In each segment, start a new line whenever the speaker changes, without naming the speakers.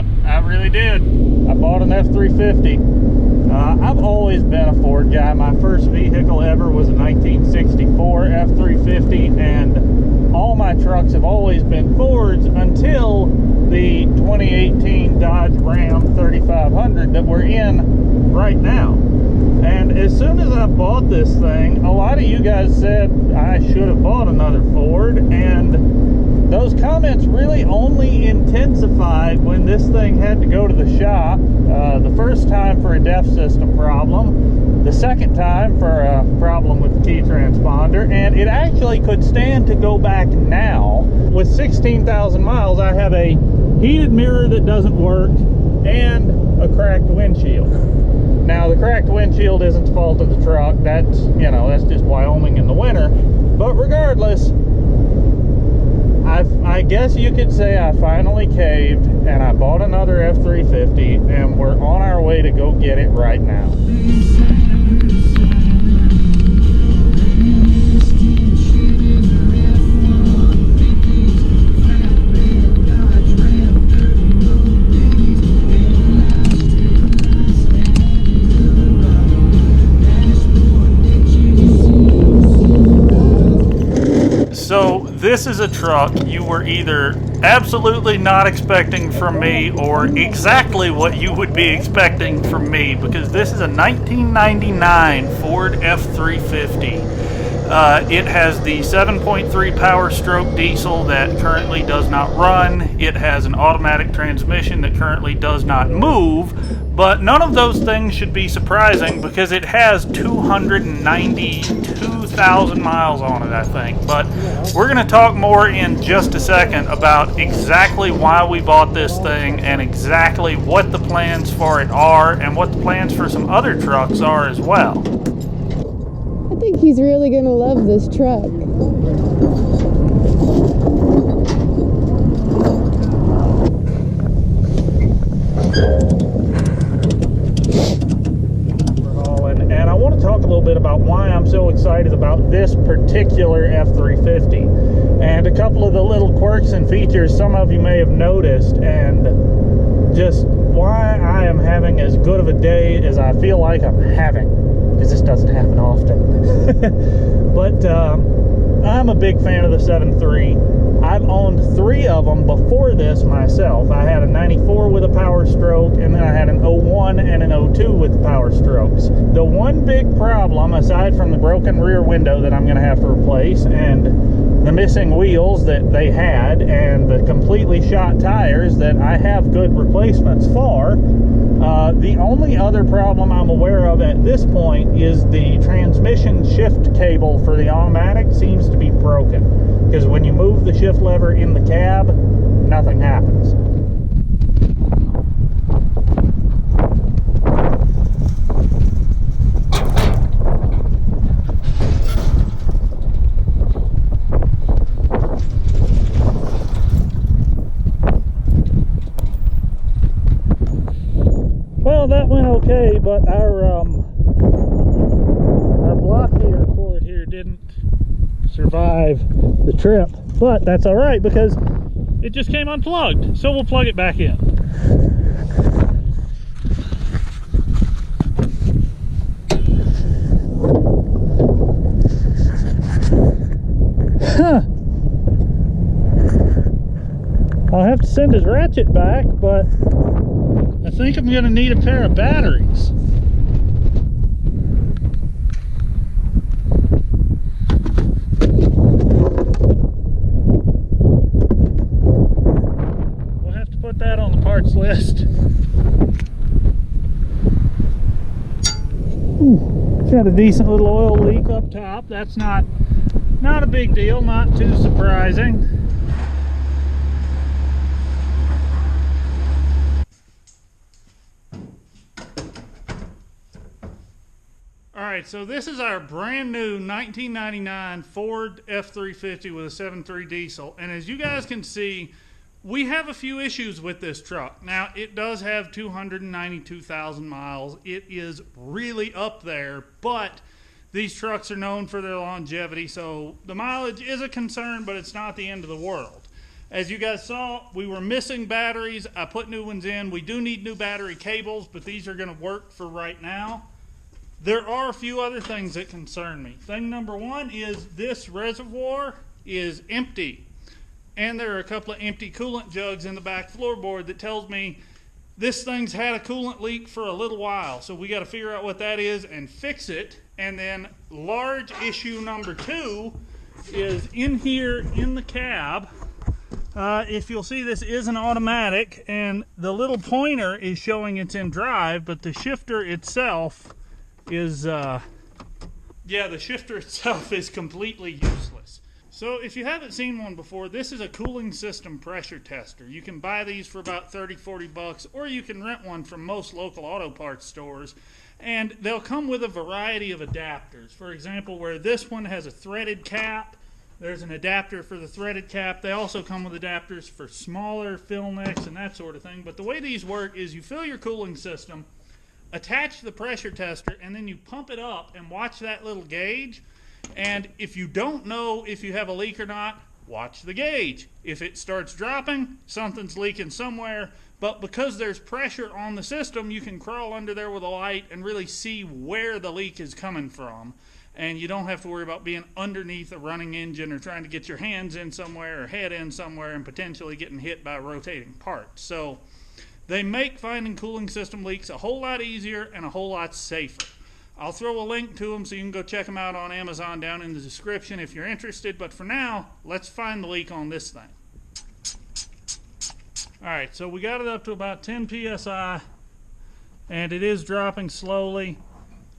Yep, I really did. I bought an F-350. I've always been a Ford guy. My first vehicle ever was a 1964 F-350, and all my trucks have always been Fords until the 2018 Dodge Ram 3500 that we're in right now. And as soon as I bought this thing, a lot of you guys said I should have bought another Ford, and those comments really only intensified when this thing had to go to the shop. The first time for a DEF system problem, the second time for a problem with the key transponder, and it actually could stand to go back now. With 16,000 miles, I have a heated mirror that doesn't work and a cracked windshield. Now, the cracked windshield isn't the fault of the truck. That's, you know, that's just Wyoming in the winter. But regardless, I guess you could say I finally caved and I bought another F-350, and we're on our way to go get it right now. So this is a truck you were either absolutely not expecting from me or exactly what you would be expecting from me, because this is a 1999 Ford F-350. It has the 7.3 Power Stroke diesel that currently does not run. It has an automatic transmission that currently does not move, but none of those things should be surprising because it has 292,000 miles on it, I think. But we're going to talk more in just a second about exactly why we bought this thing and exactly what the plans for it are and what the plans for some other trucks are as well.
I think he's really going to love this truck.
And I want to talk a little bit about why I'm so excited about this particular F-350 and a couple of the little quirks and features some of you may have noticed, and just why I am having as good of a day as I feel like I'm having, because this doesn't happen often. But I'm a big fan of the 7.3. I've owned 3 of them before this myself. I had a 94 with a Power Stroke, and then I had an 01 and an 02 with Power Strokes. The one big problem, aside from the broken rear window that I'm going to have to replace, and the missing wheels that they had, and the completely shot tires that I have good replacements for, the only other problem I'm aware of at this point is the transmission shift cable for the automatic seems to be broken, because when you move the shift lever in the cab, nothing happens. Well, that went okay, but our block heater cord here didn't survive the trip, but that's all right because it just came unplugged, so we'll plug it back in. I'll have to send his ratchet back, but I think I'm going to need a pair of batteries. We'll have to put that on the parts list. It's got a decent little oil leak up top. That's not a big deal, not too surprising. Alright, so this is our brand new 1999 Ford F-350 with a 7.3 diesel, and as you guys can see, we have a few issues with this truck. Now, it does have 292,000 miles. It is really up there, but these trucks are known for their longevity, so the mileage is a concern, but it's not the end of the world. As you guys saw, we were missing batteries. I put new ones in. We do need new battery cables, but these are going to work for right now. There are a few other things that concern me. Thing number one is this reservoir is empty. And there are a couple of empty coolant jugs in the back floorboard that tells me this thing's had a coolant leak for a little while. So we got to figure out what that is and fix it. And then large issue number two is in here in the cab. If you'll see, this is an automatic, and the little pointer is showing it's in drive, but the shifter itself is, the shifter itself is completely useless. So if you haven't seen one before, this is a cooling system pressure tester. You can buy these for about 30-40 bucks, or you can rent one from most local auto parts stores, and they'll come with a variety of adapters. For example, where this one has a threaded cap, there's an adapter for the threaded cap. They also come with adapters for smaller fill necks and that sort of thing. But the way these work is you fill your cooling system, attach the pressure tester, and then you pump it up and watch that little gauge. And if you don't know if you have a leak or not, watch the gauge. If it starts dropping, something's leaking somewhere. But because there's pressure on the system, you can crawl under there with a light and really see where the leak is coming from. And you don't have to worry about being underneath a running engine or trying to get your hands in somewhere or head in somewhere and potentially getting hit by rotating parts. So they make finding cooling system leaks a whole lot easier and a whole lot safer. I'll throw a link to them so you can go check them out on Amazon down in the description if you're interested. But for now, let's find the leak on this thing. Alright, so we got it up to about 10 psi, and it is dropping slowly.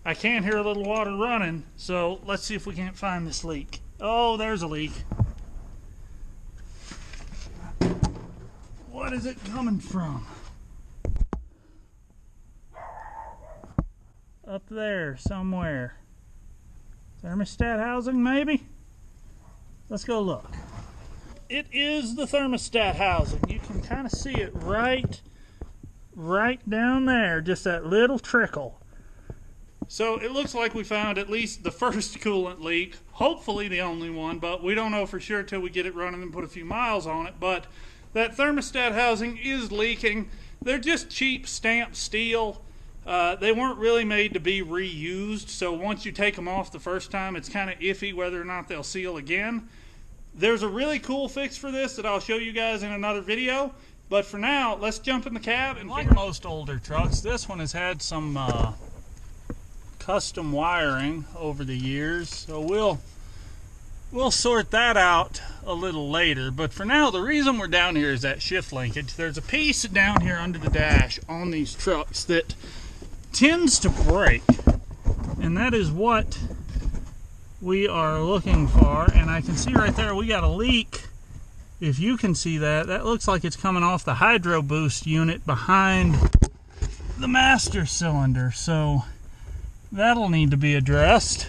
I can hear a little water running, so let's see if we can't find this leak. Oh, there's a leak. What is it coming from? Up there somewhere. Thermostat housing, maybe? Let's go look. It is the thermostat housing. You can kind of see it right down there, just that little trickle. So it looks like we found at least the first coolant leak, hopefully the only one, but we don't know for sure till we get it running and put a few miles on it. But that thermostat housing is leaking. They're just cheap stamped steel. They weren't really made to be reused, so once you take them off the first time, it's kind of iffy whether or not they'll seal again. There's a really cool fix for this that I'll show you guys in another video, but for now, let's jump in the cab. And like most older trucks, this one has had some custom wiring over the years, so we'll sort that out a little later. But for now, the reason we're down here is that shift linkage. There's a piece down here under the dash on these trucks that tends to break, and that is what we are looking for. And I can see right there we got a leak. If you can see that, that looks like it's coming off the hydro boost unit behind the master cylinder, so that'll need to be addressed.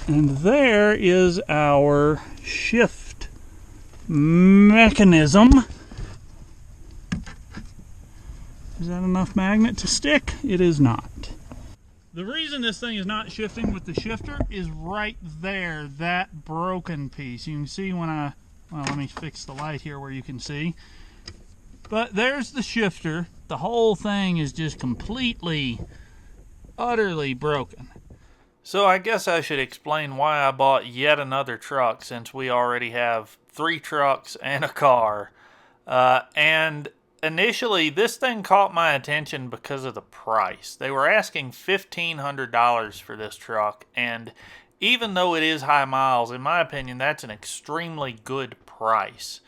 And there is our shift mechanism. Is that enough magnet to stick? It is not. The reason this thing is not shifting with the shifter is right there, that broken piece. You can see when well, let me fix the light here where you can see. But there's the shifter. The whole thing is just completely, utterly broken. So I guess I should explain why I bought yet another truck, since we already have 3 trucks and a car. And initially, this thing caught my attention because of the price. They were asking $1,500 for this truck, and even though it is high miles, in my opinion, that's an extremely good price.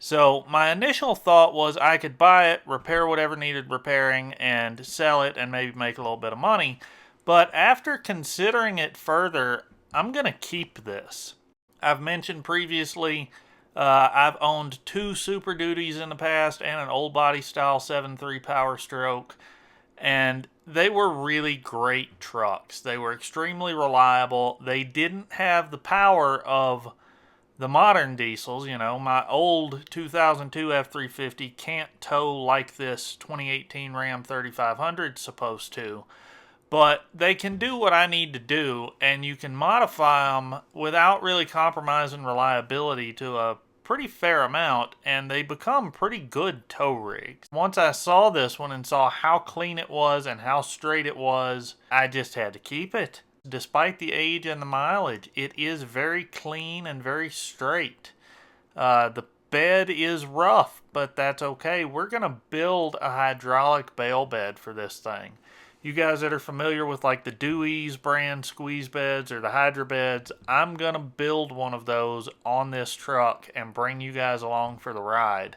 So my initial thought was I could buy it, repair whatever needed repairing, and sell it and maybe make a little bit of money. But after considering it further, I'm going to keep this. I've mentioned previously, I've owned 2 Super Duties in the past and an old body style 7.3 Power Stroke, and they were really great trucks. They were extremely reliable. They didn't have the power of the modern diesels. You know, my old 2002 F-350 can't tow like this 2018 Ram 3500 is supposed to. But they can do what I need to do, and you can modify them without really compromising reliability to a pretty fair amount, and they become pretty good tow rigs. Once I saw this one and saw how clean it was and how straight it was, I just had to keep it. Despite the age and the mileage, it is very clean and very straight. The bed is rough, but that's okay. We're going to build a hydraulic bale bed for this thing. You guys that are familiar with like the Dewey's brand squeeze beds or the Hydra beds, I'm going to build one of those on this truck and bring you guys along for the ride.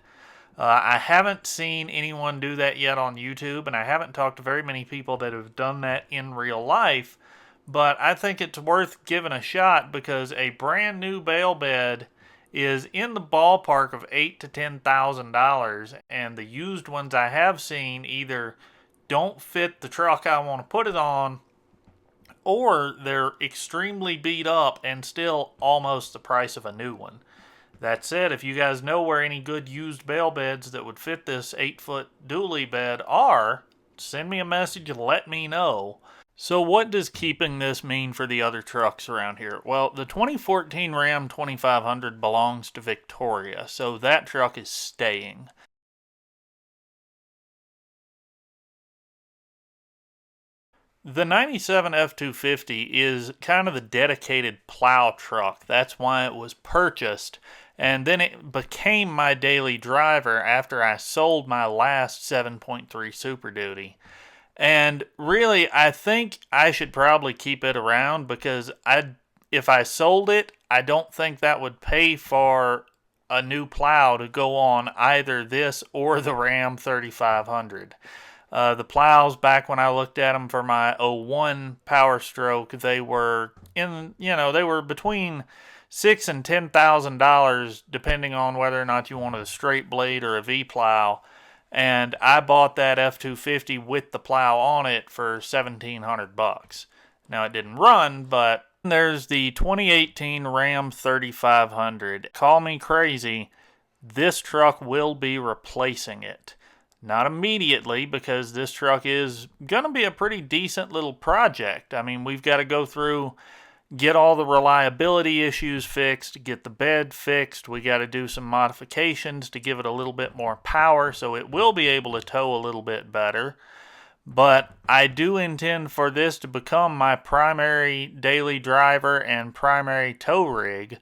I haven't seen anyone do that yet on YouTube, and I haven't talked to very many people that have done that in real life, but I think it's worth giving a shot because a brand new bale bed is in the ballpark of $8,000 to $10,000, and the used ones I have seen either don't fit the truck I want to put it on, or they're extremely beat up and still almost the price of a new one. That said, if you guys know where any good used bale beds that would fit this 8-foot dually bed are, send me a message and let me know. So what does keeping this mean for the other trucks around here? Well, the 2014 Ram 2500 belongs to Victoria, so that truck is staying. The 97 F-250 is kind of the dedicated plow truck. That's why it was purchased. And then it became my daily driver after I sold my last 7.3 Super Duty. And really, I think I should probably keep it around because if I sold it, I don't think that would pay for a new plow to go on either this or the Ram 3500. The plows, back when I looked at them for my 01 Power Stroke, they were they were between $6,000 and $10,000 depending on whether or not you wanted a straight blade or a V plow. And I bought that F-250 with the plow on it for $1,700. Now it didn't run, but there's the 2018 Ram 3500. Call me crazy, this truck will be replacing it. Not immediately, because this truck is going to be a pretty decent little project. I mean, we've got to go through, get all the reliability issues fixed, get the bed fixed. We got to do some modifications to give it a little bit more power so it will be able to tow a little bit better. But I do intend for this to become my primary daily driver and primary tow rig,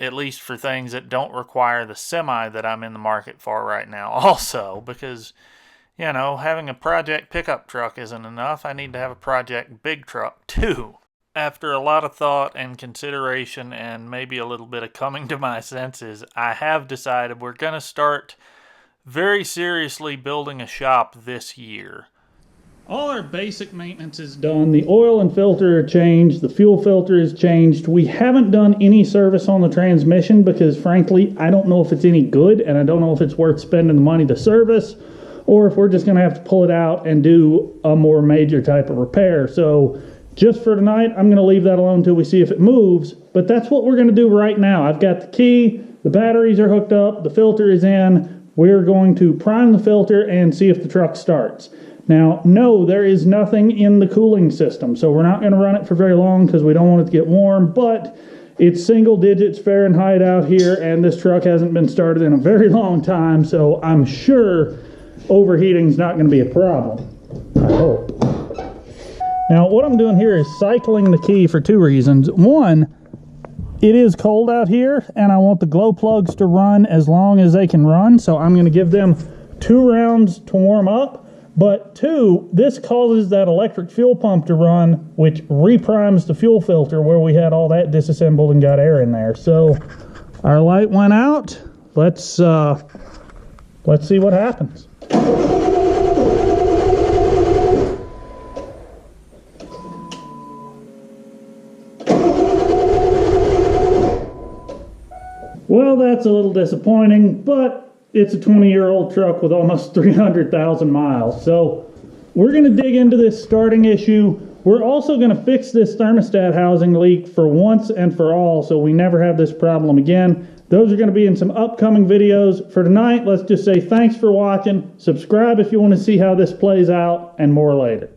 at least for things that don't require the semi that I'm in the market for right now also, because, having a project pickup truck isn't enough. I need to have a project big truck too. After a lot of thought and consideration and maybe a little bit of coming to my senses, I have decided we're going to start very seriously building a shop this year. All our basic maintenance is done. The oil and filter are changed. The fuel filter is changed. We haven't done any service on the transmission because, frankly, I don't know if it's any good, and I don't know if it's worth spending the money to service, or if we're just going to have to pull it out and do a more major type of repair. So just for tonight, I'm going to leave that alone until we see if it moves. But that's what we're going to do right now. I've got the key. The batteries are hooked up. The filter is in. We're going to prime the filter and see if the truck starts. Now, no, there is nothing in the cooling system, so we're not going to run it for very long because we don't want it to get warm, but it's single digits Fahrenheit out here, and this truck hasn't been started in a very long time, so I'm sure overheating is not going to be a problem. I hope. Now, what I'm doing here is cycling the key for two reasons. One, it is cold out here, and I want the glow plugs to run as long as they can run, so I'm going to give them 2 rounds to warm up. But 2, this causes that electric fuel pump to run, which reprimes the fuel filter where we had all that disassembled and got air in there. So our light went out. Let's see what happens. Well, that's a little disappointing, but it's a 20-year-old truck with almost 300,000 miles. So we're going to dig into this starting issue. We're also going to fix this thermostat housing leak for once and for all, so we never have this problem again. Those are going to be in some upcoming videos. For tonight, let's just say thanks for watching. Subscribe if you want to see how this plays out, and more later.